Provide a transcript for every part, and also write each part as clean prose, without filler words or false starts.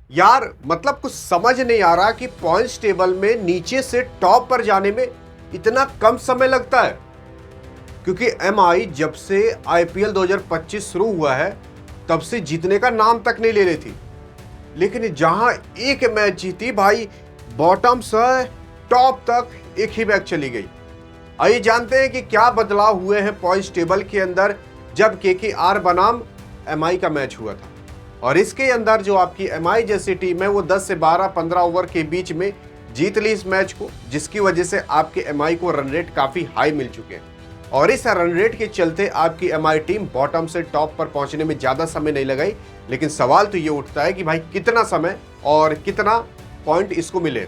यार मतलब कुछ समझ नहीं आ रहा कि पॉइंट्स टेबल में नीचे से टॉप पर जाने में इतना कम समय लगता है। क्योंकि एमआई जब से आईपीएल 2025 शुरू हुआ है तब से जीतने का नाम तक नहीं ले रही थी, लेकिन जहां एक मैच जीती भाई, बॉटम से टॉप तक एक ही मैच चली गई। आइए जानते हैं कि क्या बदलाव हुए हैं पॉइंट्स टेबल के अंदर जब केकेआर बनाम एमआई का मैच हुआ था। और इसके अंदर जो आपकी एमआई जैसी टीम है वो 10 से 12-15 ओवर के बीच में जीत ली इस मैच को, जिसकी वजह से आपके एमआई को रन रेट काफी हाई मिल चुके हैं। और इस रन रेट के चलते आपकी एमआई टीम बॉटम से टॉप पर पहुंचने में ज्यादा समय नहीं लगाई। लेकिन सवाल तो ये उठता है कि भाई कितना समय और कितना पॉइंट इसको मिले।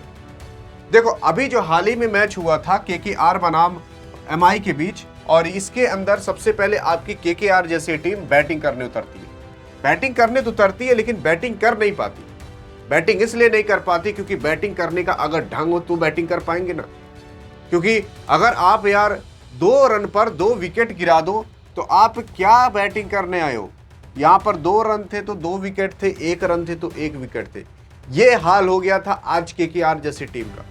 देखो अभी जो हाल ही में मैच हुआ था केकेआर बनाम एमआई के बीच, और इसके अंदर सबसे पहले आपकी केकेआर जैसी टीम बैटिंग करने उतरती है। बैटिंग करने तो उतरती है लेकिन बैटिंग कर नहीं पाती। बैटिंग इसलिए नहीं कर पाती क्योंकि बैटिंग करने का अगर ढंग हो तो बैटिंग कर पाएंगे ना। क्योंकि अगर आप यार 2 रन पर 2 विकेट गिरा दो तो आप क्या बैटिंग करने आए हो। यहां पर 2 रन थे तो 2 विकेट थे, 1 रन थे तो 1 विकेट थे। ये हाल हो गया था आज केकेआर जैसी टीम का।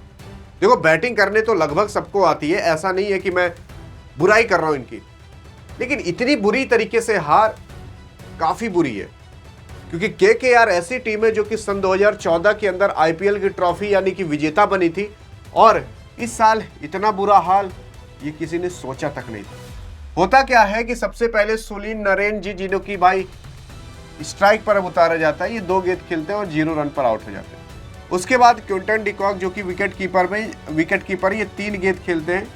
देखो बैटिंग करने तो लगभग सबको आती है, ऐसा नहीं है कि मैं बुराई कर रहा हूं इनकी, लेकिन इतनी बुरी तरीके से हार काफी बुरी है। क्योंकि केकेआर ऐसी टीम है जो कि सन 2014 के अंदर आईपीएल की ट्रॉफी यानी कि विजेता बनी थी, और इस साल इतना बुरा हाल ये किसी ने सोचा तक नहीं था। होता क्या है कि सबसे पहले सुनील नरेन जी, जिन्हों की भाई स्ट्राइक पर अब उतारा जाता है, ये 2 गेंद खेलते हैं और 0 रन पर आउट हो जाते हैं। उसके बाद क्विंटन डिकॉक जो कि विकेट कीपर ये 3 गेंद खेलते हैं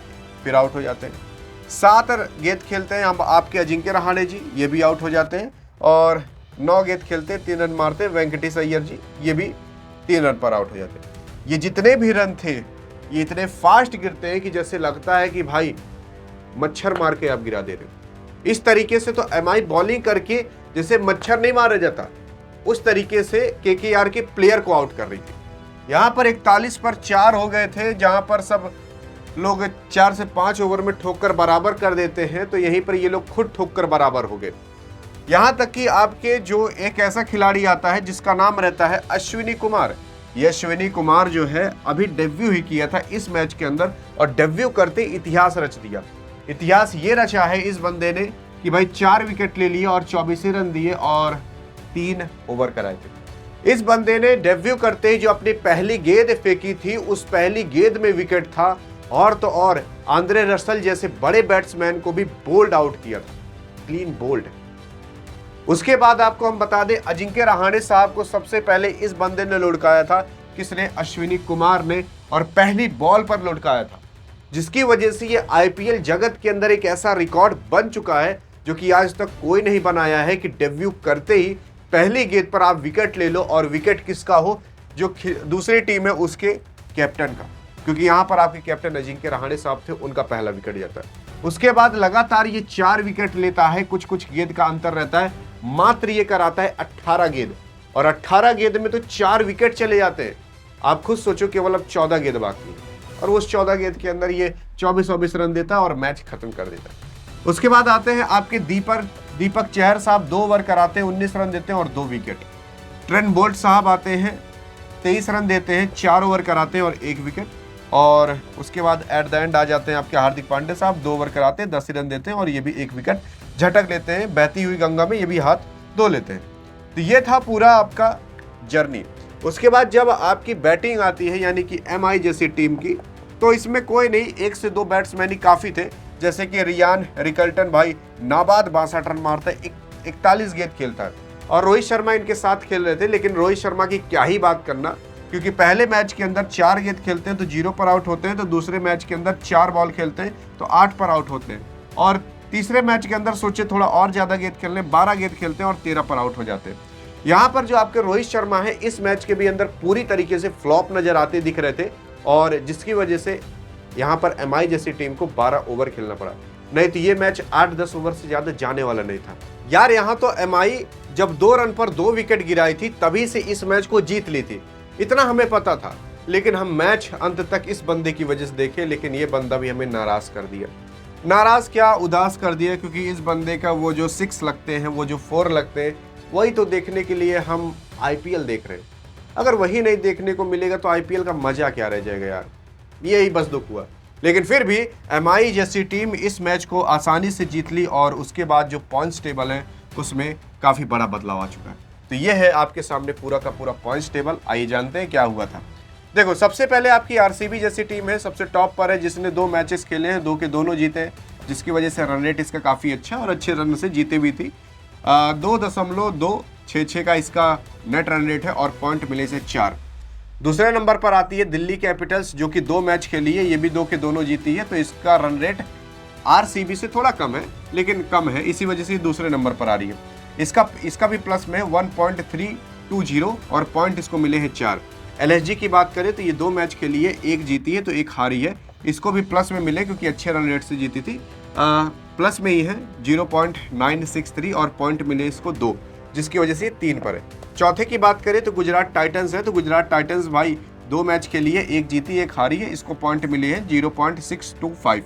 फिर आउट हो जाते हैं। 7 गेंद खेलते हैं आपके अजिंक्य रहाणे जी, ये भी आउट हो जाते हैं। और 9 गेंद खेलते हैं 3 रन मारते हैं वेंकटेश अय्यर जी, ये भी 3 रन पर आउट हो जाते हैं। ये जितने भी रन थे ये इतने फास्ट गिरते हैं कि जैसे लगता है कि भाई मच्छर मार के आप गिरा दे रहे हो। इस तरीके से तो एमआई बॉलिंग करके जैसे मच्छर नहीं मारा जाता उस तरीके से केकेआर के प्लेयर को आउट कर रही थी। यहाँ पर 41 पर 4 हो गए थे, जहां पर सब लोग 4 से 5 ओवर में ठोककर बराबर कर देते हैं, तो यहीं पर ये लोग खुद ठोककर बराबर हो गए। यहां तक कि आपके जो एक ऐसा खिलाड़ी आता है जिसका नाम रहता है अश्विनी कुमार। ये अश्विनी कुमार जो है अभी डेब्यू ही किया था इस मैच के अंदर, और डेब्यू करते इतिहास रच दिया। इतिहास ये रचा है इस बंदे ने कि भाई 4 विकेट ले लिए और 24 रन दिए और 3 ओवर कराए थे। इस बंदे ने डेब्यू करते ही जो अपनी पहली गेंद फेंकी थी उस पहली गेंद में विकेट था, और तो और आंद्रे रसल जैसे बड़े बैट्समैन को भी बोल्ड आउट किया था, क्लीन बोल्ड। उसके बाद आपको हम बता दें अजिंक्य रहाणे साहब को सबसे पहले इस बंदे ने लुढ़काया था। किसने? अश्विनी कुमार ने, और पहली बॉल पर लुढ़काया था, जिसकी वजह से ये आईपीएल जगत के अंदर एक ऐसा रिकॉर्ड बन चुका है जो कि आज तक कोई नहीं बनाया है कि डेब्यू करते ही पहली गेंद पर आप विकेट ले लो, और विकेट किसका हो? जो दूसरी टीम है उसके कैप्टन का। क्योंकि यहां पर आपके कैप्टन अजिंक्य रहाणे साहब थे, उनका पहला विकेट जाता है। उसके बाद लगातार ये 4 विकेट लेता है, कुछ कुछ गेंद का अंतर रहता है, मात्र ये कराता है 18 गेंद, और 18 गेंद में तो 4 विकेट चले जाते हैं। आप खुद सोचो केवल अब 14 गेंद बाकी है, और उस 14 गेंद के अंदर ये 24-24 रन देता है और मैच खत्म कर देता है। उसके बाद आते हैं आपके दीपक चहर साहब, 2 ओवर कराते हैं, 19 रन देते हैं और 2 विकेट। ट्रेंट बोल्ट साहब आते हैं, 23 रन देते हैं, 4 ओवर कराते हैं और 1 विकेट। और उसके बाद एट द एंड आ जाते हैं आपके हार्दिक पांड्या साहब, 2 ओवर कराते हैं, 10 रन देते हैं और ये भी 1 विकेट झटक लेते हैं। बहती हुई गंगा में ये भी हाथ धो लेते हैं। तो ये था पूरा आपका जर्नी। उसके बाद जब आपकी बैटिंग आती है यानी कि एमआई जैसी टीम की, तो इसमें कोई नहीं, 1 से 2 बैट्समैन ही काफी थे। जैसे कि रियान रिकल्टन भाई नाबाद 62 रन मारता है, 41 गेंद खेलता है, और रोहित शर्मा इनके साथ खेल रहे थे। लेकिन रोहित शर्मा की क्या ही बात करना, क्योंकि पहले मैच के अंदर 4 गेंद खेलते हैं तो 0 पर आउट होते हैं, तो दूसरे मैच के अंदर 4 बॉल खेलते हैं तो 8 पर आउट होते हैं, और तीसरे मैच के अंदर सोचे थोड़ा और ज्यादा गेंद खेलने, 12 गेंद खेलते हैं और 13 पर आउट हो जाते हैं। यहाँ पर जो आपके रोहित शर्मा है इस मैच के भी अंदर पूरी तरीके से फ्लॉप नजर आते दिख रहे थे, और जिसकी वजह से यहाँ पर एमआई जैसी टीम को 12 ओवर खेलना पड़ा, नहीं तो ये मैच 8-10 ओवर से ज्यादा जाने वाला नहीं था। यार यहाँ तो एमआई जब 2 रन पर 2 विकेट गिराई थी तभी से इस मैच को जीत ली थी, इतना हमें पता था। लेकिन हम मैच अंत तक इस बंदे की वजह से देखे, लेकिन ये बंदा भी हमें नाराज कर दिया। नाराज क्या, उदास कर दिया, क्योंकि इस बंदे का वो जो 6 लगते हैं, वो जो 4 लगते हैं, वही तो देखने के लिए हम आईपीएल देख रहे हैं। अगर वही नहीं देखने को मिलेगा तो आईपीएल का मजा क्या रह जाएगा यार, यही बस दुख हुआ। लेकिन फिर भी एमआई जैसी टीम इस मैच को आसानी से जीत ली और उसके बाद जो पॉइंट्स टेबल है उसमें काफ़ी बड़ा बदलाव आ चुका है। तो ये है आपके सामने पूरा का पूरा पॉइंट्स टेबल। आइए जानते हैं क्या हुआ था। देखो, सबसे पहले आपकी आरसीबी जैसी टीम है, सबसे टॉप पर है, जिसने 2 मैचेस खेले हैं, 2 के दोनों जीते हैं, जिसकी वजह से रन रेट इसका काफ़ी अच्छा और अच्छे रन से जीते भी थी। 2.266 का इसका नेट रन रेट है और पॉइंट मिले से 4। दूसरे नंबर पर आती है दिल्ली कैपिटल्स, जो कि 2 मैच खेली है, ये भी 2 के दोनों जीती है, तो इसका रन रेट आरसीबी से थोड़ा कम है, लेकिन कम है, इसी वजह से दूसरे नंबर पर आ रही है। इसका भी प्लस में 1.320 और पॉइंट इसको मिले हैं 4। एलएसजी की बात करें तो ये 2 मैच खेली है, 1 जीती है तो 1 हारी है, इसको भी प्लस में मिले क्योंकि अच्छे रन रेट से जीती थी। प्लस में ही है 0.963 और पॉइंट मिले इसको 2, जिसकी वजह से 3 पर है। चौथे की बात करें तो गुजरात टाइटंस है, तो गुजरात टाइटंस भाई 2 मैच खेली है, 1 जीती 1 हारी है, इसको पॉइंट मिले हैं 0.625,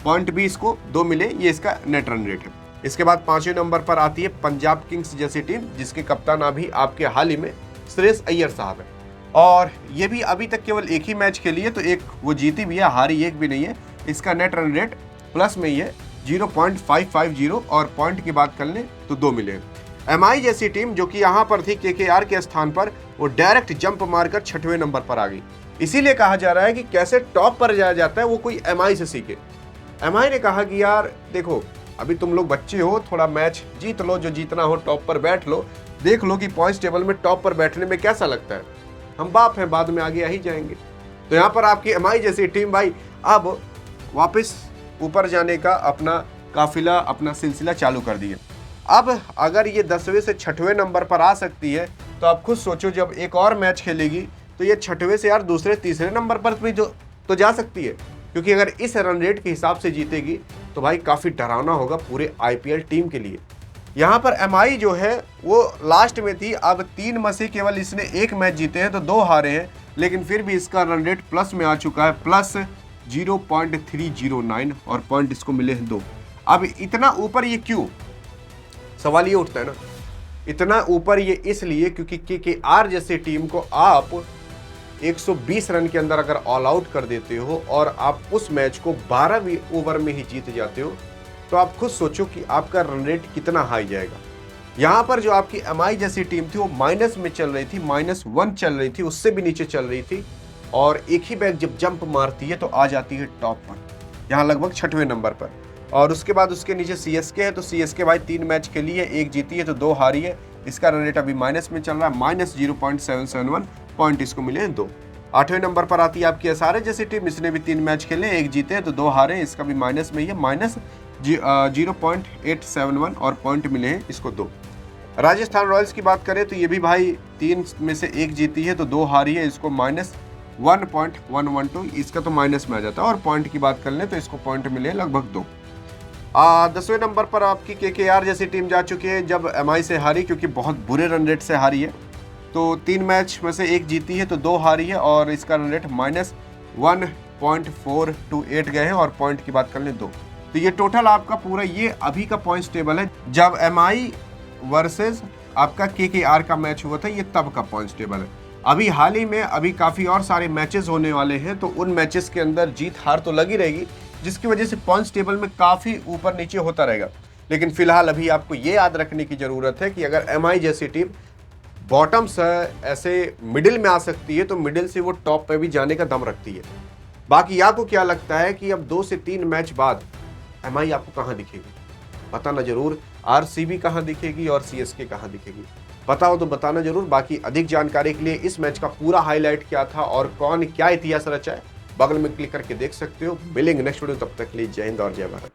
पॉइंट भी इसको 2 मिले, ये इसका नेट रन रेट है। इसके बाद 5वें नंबर पर आती है पंजाब किंग्स जैसी टीम, जिसके कप्तान अभी आपके हाल ही में श्रेयस अय्यर साहब है, और ये भी अभी तक केवल 1 ही मैच खेली है, तो 1 वो जीती भी है, हारी 1 भी नहीं है। इसका नेट रन रेट प्लस में ही है 0.550 और पॉइंट की बात कर लें तो 2 मिले। एमआई जैसी टीम जो कि यहाँ पर थी केकेआर के स्थान पर, वो डायरेक्ट जंप मारकर 6वें नंबर पर आ गई। इसीलिए कहा जा रहा है कि कैसे टॉप पर जाया जाता है वो कोई एमआई से सीखे। एमआई ने कहा कि यार देखो, अभी तुम लोग बच्चे हो, थोड़ा मैच जीत लो, जो जीतना हो, टॉप पर बैठ लो, देख लो कि पॉइंट्स टेबल में टॉप पर बैठने में कैसा लगता है। हम बाप हैं, बाद में आगे आ ही जाएंगे। तो यहाँ पर आपकी एमआई जैसी टीम भाई अब वापस ऊपर जाने का अपना काफिला, अपना सिलसिला चालू कर दिए। अब अगर ये 10वें से 6वें नंबर पर आ सकती है, तो आप खुद सोचो जब एक और मैच खेलेगी तो ये 6वें से यार दूसरे तीसरे नंबर पर भी तो जा सकती है, क्योंकि अगर इस रन रेट के हिसाब से जीतेगी तो भाई काफ़ी डरावना होगा पूरे आईपीएल टीम के लिए। यहाँ पर एमआई जो है वो लास्ट में थी, अब 3 में से केवल इसने 1 मैच जीते हैं तो 2 हारे हैं, लेकिन फिर भी इसका रन रेट प्लस में आ चुका है, प्लस 0.309 और पॉइंट इसको मिले हैं 2। अब इतना ऊपर ये क्यों, सवाल ये उठता है ना, इतना ऊपर ये इसलिए क्योंकि केकेआर जैसे टीम को आप 120 रन के अंदर अगर ऑल आउट कर देते हो और आप उस मैच को 12 ओवर में ही जीत जाते हो, तो आप खुद सोचो कि आपका रन रेट कितना हाई जाएगा। यहाँ पर जो आपकी एमआई जैसी टीम थी वो माइनस में चल रही थी, -1 चल रही थी, उससे भी नीचे चल रही थी, और एक ही बैग जब जंप मारती है तो आ जाती है टॉप पर, यहाँ लगभग 6वें नंबर पर। और उसके बाद उसके नीचे सीएसके है, तो सीएसके भाई 3 मैच खेली है, 1 जीती है तो 2 हारी है, इसका रन रेट अभी माइनस में चल रहा है, -0.771, पॉइंट इसको मिले हैं 2। 8वें नंबर पर आती है आपकी एसआरएच जैसी टीम, इसने भी 3 मैच खेले, 1 जीते हैं तो 2 हारे, इसका भी माइनस में ही है, -0.871 और पॉइंट मिले हैं इसको 2। राजस्थान रॉयल्स की बात करें तो ये भी भाई 3 में से 1 जीती है तो 2 हारी है, इसको -1.112, इसका तो माइनस में आ जाता है, और पॉइंट की बात कर लें तो इसको पॉइंट मिले लगभग 2। 10वें नंबर पर आपकी केकेआर जैसी टीम जा चुकी है, जब एमआई से हारी, क्योंकि बहुत बुरे रन रेट से हारी है, तो 3 मैच में से 1 जीती है तो 2 हारी है, और इसका रन रेट -1.428 गए हैं, और पॉइंट की बात कर लें 2। तो ये टोटल आपका पूरा ये अभी का पॉइंट्स टेबल है, जब एमआई वर्सेस आपका केकेआर का मैच हुआ था, ये तब का पॉइंट्स टेबल है। अभी हाल ही में अभी काफ़ी और सारे मैचेस होने वाले हैं, तो उन मैचेस के अंदर जीत हार तो लगी रहेगी, जिसकी वजह से पॉइंट्स टेबल में काफ़ी ऊपर नीचे होता रहेगा। लेकिन फिलहाल अभी आपको ये याद रखने की ज़रूरत है कि अगर एमआई जैसी टीम बॉटम से ऐसे मिडिल में आ सकती है, तो मिडिल से वो टॉप पे भी जाने का दम रखती है। बाकी आपको क्या लगता है कि अब 2 से 3 मैच बाद एमआई आपको कहाँ दिखेगी? बताना जरूर। आरसीबी कहाँ दिखेगी और सीएसके कहाँ दिखेगी? पता हो तो बताना जरूर। बाकी अधिक जानकारी के लिए इस मैच का पूरा हाईलाइट क्या था और कौन क्या इतिहास रचा है, बगल में क्लिक करके देख सकते हो। मिलेंगे नेक्स्ट वीडियो, तब तक के लिए जय हिंद और जय भारत।